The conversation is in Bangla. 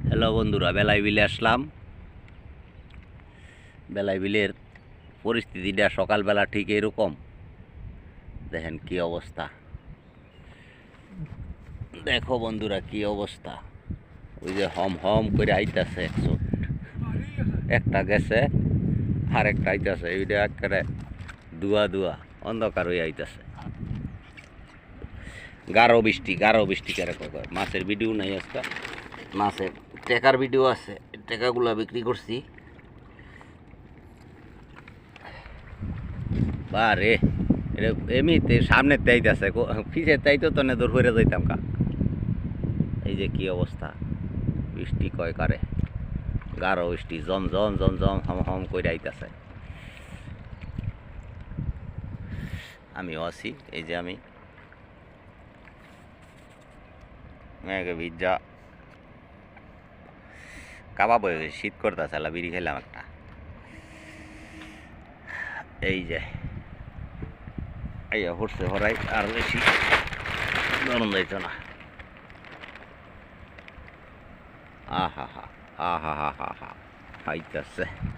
হ্যালো বন্ধুরা, বেলাই বিলে আসলাম। বেলাই বিলের পরিস্থিতিটা সকালবেলা ঠিক এরকম। দেখেন কি অবস্থা, দেখো বন্ধুরা কি অবস্থা। ওই যে হম হম করে আইতাছে, একটা গেছে আর একটা আইতাছে। এইটা একেবারে দুয়া দুয়া অন্ধকার হয়ে আইতাছে। গাঢ় বৃষ্টি কেরে কয়। মাছের ভিডিও নাই আজকে, মাছের টেকার ভিডিও আছে। টেকাগুলা বিক্রি করছি। বারে এমনিতে সামনে তাইতেছে, পিছের তাইতো তো না, দৌড় করে যাইতাম কা। এই যে কি অবস্থা, বৃষ্টি কয় কারে, গাঢ় বৃষ্টি জম জম জম জম হম হম করে আইতাছে। আমিও আছি, এই যে আমি মেঘে ভিজা কাবাব হয়ে গেছে, শীত করতেছে। বিড়ি খেলাম একটা। এই যে এই হরছে হরাই, আর বেশি গরম যাইতো না। আহা হা, আহা হা হা হা, খাইতেছে।